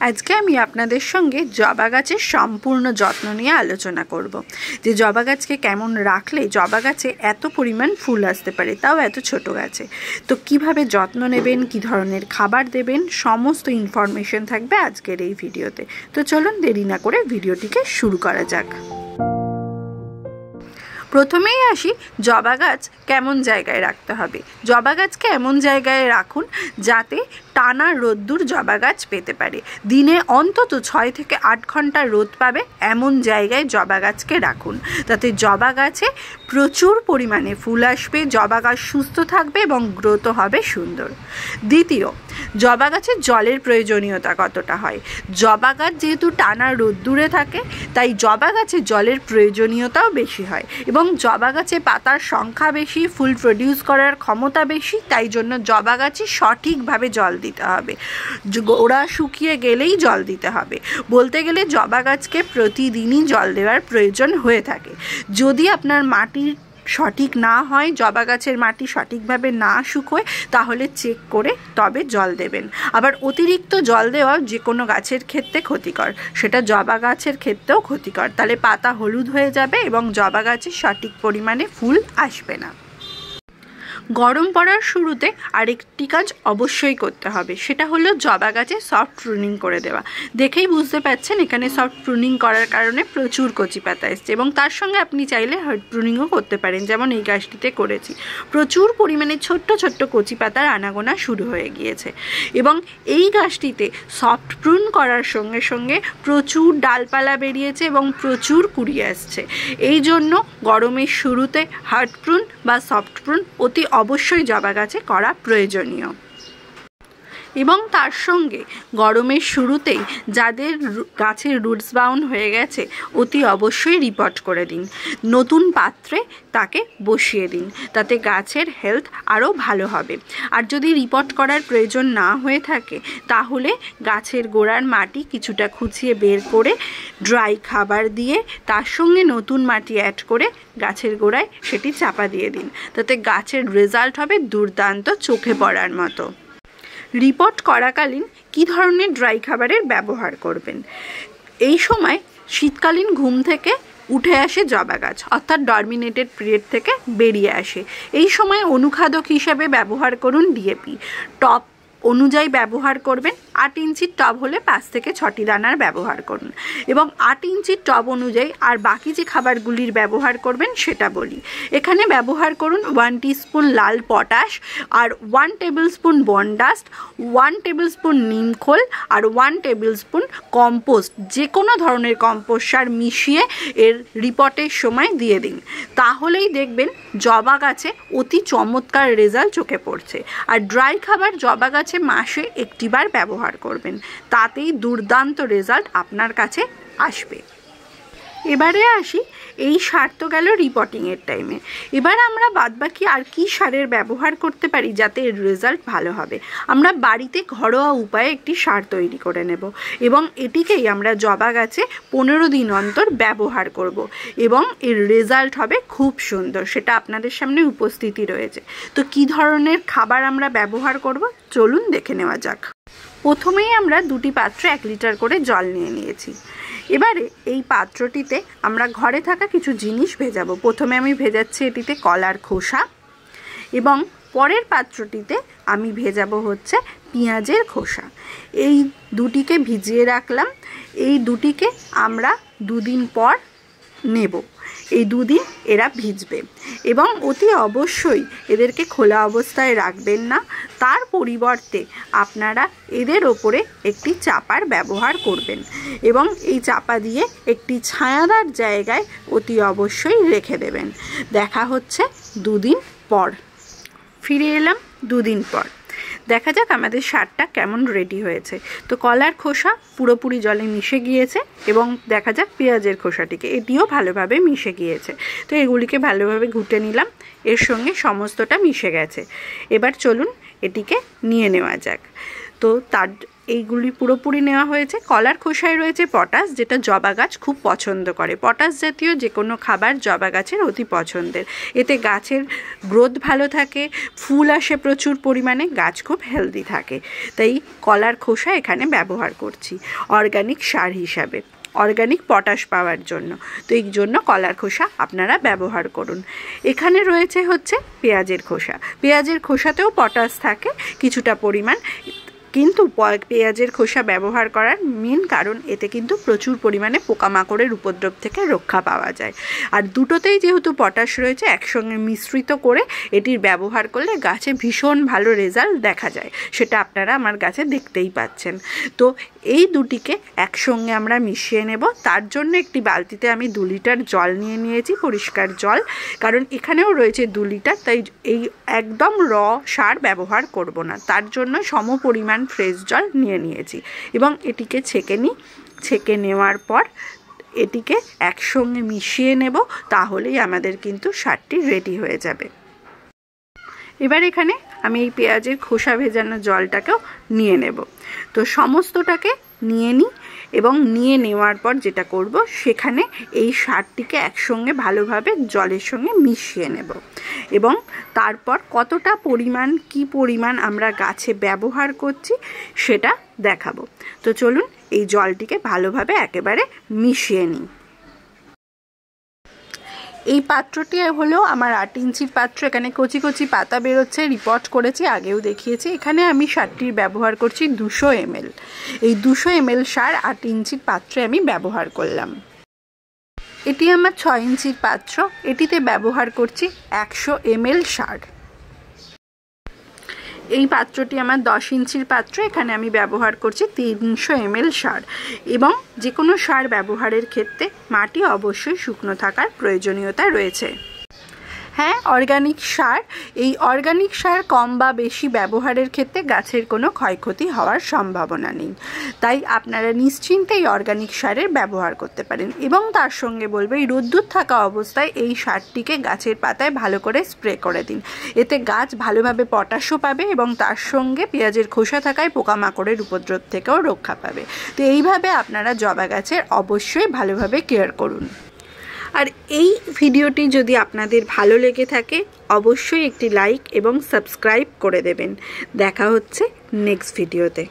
আজকে আমি আপনাদের সঙ্গে জবা গাছের সম্পূর্ণ যত্ন নিয়ে আলোচনা করব যে জবা গাছকে কেমন রাখলে জবা গাছে এত পরিমাণ ফুল আসতে পারে, তাও এত ছোট গাছে। তো কিভাবে যত্ন নেবেন, কি ধরনের খাবার দেবেন, সমস্ত ইনফরমেশন থাকবে আজকের এই ভিডিওতে। তো চলুন দেরি না করে ভিডিওটিকে শুরু করা যাক। প্রথমেই আসি জবা গাছ কেমন জায়গায় রাখতে হবে। জবা গাছকে এমন জায়গায় রাখুন যাতে টানা রোদ্দুর জবা গাছ পেতে পারে। দিনে অন্তত 6 থেকে 8 ঘন্টা রোদ পাবে এমন জায়গায় জবা গাছকে রাখুন, তাতে জবা গাছে প্রচুর পরিমাণে ফুল আসবে, জবা গাছ সুস্থ থাকবে এবং গ্রোথ হবে সুন্দর। দ্বিতীয়, জবা গাছের জলের প্রয়োজনীয়তা কতটা হয়। জবা গাছ যেহেতু টানা রোদ্দুরে থাকে, তাই জবা গাছে জলের প্রয়োজনীয়তাও বেশি হয় এবং জবা গাছে পাতার সংখ্যা বেশি, ফুল প্রডিউস করার ক্ষমতা বেশি, তাই জন্য জবা গাছে সঠিকভাবে জল দিতে হবে। গোড়া শুকিয়ে গেলেই জল দিতে হবে। বলতে গেলে জবা গাছকে প্রতিদিনই জল দেওয়ার প্রয়োজন হয়ে থাকে। যদি আপনার মাটির সঠিক না হয়, জবা গাছের মাটি সঠিকভাবে না শুকোয়, তাহলে চেক করে তবে জল দেবেন। আবার অতিরিক্ত জল দেওয়া যে কোনো গাছের ক্ষেত্রে ক্ষতিকর, সেটা জবা গাছের ক্ষেত্রেও ক্ষতিকর। তাহলে পাতা হলুদ হয়ে যাবে এবং জবা গাছে সঠিক পরিমাণে ফুল আসবে না। গরম পড়ার শুরুতে আরেকটি কাজ অবশ্যই করতে হবে, সেটা হলো জবা গাছে সফট প্রুনিং করে দেওয়া। দেখেই বুঝতে পারছেন এখানে সফট প্রুনিং করার কারণে প্রচুর কচি পাতা এসছে এবং তার সঙ্গে আপনি চাইলে হার্ড প্রুনিংও করতে পারেন, যেমন এই গাছটিতে করেছি। প্রচুর পরিমাণে ছোট্ট ছোট্ট কচি পাতার আনাগোনা শুরু হয়ে গিয়েছে এবং এই গাছটিতে সফট প্রুন করার সঙ্গে সঙ্গে প্রচুর ডালপালা বেরিয়েছে এবং প্রচুর কুড়ি আসছে। এই জন্য গরমের শুরুতে হার্ড প্রুন বা সফট প্রুন অতি অবশ্যই জবা গাছে করা প্রয়োজনীয়। এবং তার সঙ্গে গরমের শুরুতেই যাদের গাছের রুটস বাউন্ড হয়ে গেছে, অতি অবশ্যই রিপোর্ট করে দিন। নতুন পাত্রে তাকে বসিয়ে দিন, তাতে গাছের হেলথ আরও ভালো হবে। আর যদি রিপোর্ট করার প্রয়োজন না হয়ে থাকে, তাহলে গাছের গোড়ার মাটি কিছুটা খুঁচিয়ে বের করে ড্রাই খাবার দিয়ে তার সঙ্গে নতুন মাটি অ্যাড করে গাছের গোড়ায় সেটি চাপা দিয়ে দিন, তাতে গাছের রেজাল্ট হবে দুর্দান্ত, চোখে পড়ার মতো। রিপোর্ট করাকালীন কী ধরনের ড্রাই খাবারের ব্যবহার করবেন। এই সময় শীতকালীন ঘুম থেকে উঠে আসে জবা গাছ, অর্থাৎ ডরমিনেটেড পিরিয়ড থেকে বেরিয়ে আসে। এই সময় অনুখাদ্য হিসাবে ব্যবহার করুন ডিএপি। টপ অনুযায়ী ব্যবহার করবেন। 8 ইঞ্চির টব হলে 5 থেকে 6টি দানার ব্যবহার করুন এবং 8 ইঞ্চির টব অনুযায়ী আর বাকি যে খাবারগুলির ব্যবহার করবেন সেটা বলি। এখানে ব্যবহার করুন 1 টিস্পুন লাল পটাশ আর 1 টেবিল স্পুন বনডাস্ট, 1 টেবিল স্পুন নিমখোল আর 1 টেবিল স্পুন কম্পোস্ট, যে কোনো ধরনের কম্পোস্ট সার মিশিয়ে এর রিপোর্টের সময় দিয়ে দিন। তাহলেই দেখবেন জবা গাছে অতি চমৎকার রেজাল্ট চোখে পড়ছে। আর ড্রাই খাবার জবা গাছে মাসে একটিবার ব্যবহার করবেন, তাতেই দুর্দান্ত রেজাল্ট আপনার কাছে আসবে। এবারে আসি, এই সার তো গেল রিপোর্টিংয়ের টাইমে। এবার আমরা বাদবাকি আর কি সারের ব্যবহার করতে পারি যাতে এর রেজাল্ট ভালো হবে। আমরা বাড়িতে ঘরোয়া উপায়ে একটি সার তৈরি করে নেব এবং এটিকেই আমরা জবা গাছে 15 দিন অন্তর ব্যবহার করব এবং এর রেজাল্ট হবে খুব সুন্দর। সেটা আপনাদের সামনে উপস্থিতি রয়েছে। তো কি ধরনের খাবার আমরা ব্যবহার করব চলুন দেখে নেওয়া যাক। প্রথমেই আমরা 2টি পাত্রে 1 লিটার করে জল নিয়ে নিয়েছি। এবারে এই পাত্রটিতে আমরা ঘরে থাকা কিছু জিনিস ভেজাবো। প্রথমে আমি ভেজাচ্ছি এটিতে কলার খোসা এবং পরের পাত্রটিতে আমি ভেজাবো হচ্ছে পেঁয়াজের খোসা। এই দুটিকে ভিজিয়ে রাখলাম। এই দুটিকে আমরা 2 দিন পর নেব। এই 2 দিন এরা ভিজবে এবং অতি অবশ্যই এদেরকে খোলা অবস্থায় রাখবেন না। তার পরিবর্তে আপনারা এদের ওপরে একটি চাপার ব্যবহার করবেন এবং এই চাপা দিয়ে একটি ছায়াদার জায়গায় অতি অবশ্যই রেখে দেবেন। দেখা হচ্ছে 2 দিন পর। ফিরে এলাম 2 দিন পর। দেখা যাক আমাদের সারটা কেমন রেডি হয়েছে। তো কলার খোসা পুরোপুরি জলে মিশে গিয়েছে এবং দেখা যাক পেঁয়াজের খোসাটিকে, এটিও ভালোভাবে মিশে গিয়েছে। তো এগুলিকে ভালোভাবে ঘুটে নিলাম, এর সঙ্গে সমস্তটা মিশে গেছে। এবার চলুন এটিকে নিয়ে নেওয়া যাক। তো তার এইগুলি পুরোপুরি নেওয়া হয়েছে। কলার খোসায় রয়েছে পটাশ, যেটা জবা গাছ খুব পছন্দ করে। পটাশ জাতীয় যে কোনো খাবার জবা গাছের অতি পছন্দের। এতে গাছের গ্রোথ ভালো থাকে, ফুল আসে প্রচুর পরিমাণে, গাছ খুব হেলদি থাকে। তাই কলার খোসা এখানে ব্যবহার করছি অর্গানিক সার হিসাবে, অর্গানিক পটাশ পাওয়ার জন্য। তো এই জন্য কলার খোসা আপনারা ব্যবহার করুন। এখানে রয়েছে হচ্ছে পেঁয়াজের খোসা। পেঁয়াজের খোসাতেও পটাশ থাকে কিছুটা পরিমাণ, কিন্তু পেঁয়াজের খোসা ব্যবহার করার মেন কারণ এতে কিন্তু প্রচুর পরিমাণে পোকামাকড়ের উপদ্রব থেকে রক্ষা পাওয়া যায়। আর দুটোতেই যেহেতু পটাশ রয়েছে, একসঙ্গে মিশ্রিত করে এটির ব্যবহার করলে গাছে ভীষণ ভালো রেজাল্ট দেখা যায়, সেটা আপনারা আমার গাছে দেখতেই পাচ্ছেন। তো এই দুটিকে একসঙ্গে আমরা মিশিয়ে নেব। তার জন্য একটি বালতিতে আমি 2 লিটার জল নিয়ে নিয়েছি, পরিষ্কার জল, কারণ এখানেও রয়েছে 2 লিটার, তাই এই একদম সার ব্যবহার করব না। তার জন্য সম পরিমাণ ফ্রেশ জল নিয়ে নিয়েছি এবং এটিকে ছেঁকে নেওয়ার পর এটিকে একসঙ্গে মিশিয়ে নেব, তাহলেই আমাদের কিন্তু সারটি রেডি হয়ে যাবে। এবার এখানে আমি এই পেঁয়াজের খোসা ভেজানো জলটাকেও নিয়ে নেব। তো সমস্তটাকে নিয়ে নিই এবং নিয়ে নেওয়ার পর যেটা করব, সেখানে এই সারটিকে একসঙ্গে ভালোভাবে জলের সঙ্গে মিশিয়ে নেব এবং তারপর কতটা পরিমাণ কি পরিমাণ আমরা গাছে ব্যবহার করছি সেটা দেখাবো। তো চলুন এই জলটিকে ভালোভাবে একেবারে মিশিয়ে নিই। এই পাত্রটি হলো আমার 8 ইঞ্চির পাত্র। এখানে কচি কচি পাতা বেরোচ্ছে, রিপোর্ট করেছি, আগেও দেখিয়েছি। এখানে আমি সারটির ব্যবহার করছি 200 ml। এই 200 ml সার 8 ইঞ্চির পাত্রে আমি ব্যবহার করলাম। এটি আমার 6 ইঞ্চির পাত্র, এটিতে ব্যবহার করছি 100 ml সার। এই পাত্রটি আমার 10 ইঞ্চির পাত্র, এখানে আমি ব্যবহার করছি 300 ml সার। এবং যে কোনো সার ব্যবহারের ক্ষেত্রে মাটি অবশ্যই শুকনো থাকার প্রয়োজনীয়তা রয়েছে। হ্যাঁ, অর্গানিক সার, এই অর্গানিক সার কম বা বেশি ব্যবহারের ক্ষেত্রে গাছের কোনো ক্ষয়ক্ষতি হওয়ার সম্ভাবনা নেই। তাই আপনারা নিশ্চিন্তে এই অর্গানিক সারের ব্যবহার করতে পারেন। এবং তার সঙ্গে বলবো, এই রোদ্দুর থাকা অবস্থায় এই সারটিকে গাছের পাতায় ভালো করে স্প্রে করে দিন। এতে গাছ ভালোভাবে পটাশও পাবে এবং তার সঙ্গে পেঁয়াজের খোসা থাকায় পোকামাকড়ের উপদ্রব থেকেও রক্ষা পাবে। তো এইভাবে আপনারা জবা গাছের অবশ্যই ভালোভাবে কেয়ার করুন। আর এই ভিডিওটি যদি আপনাদের ভালো লেগে থাকে, অবশ্যই একটি লাইক এবং সাবস্ক্রাইব করে দেবেন। দেখা হচ্ছে নেক্সট ভিডিওতে।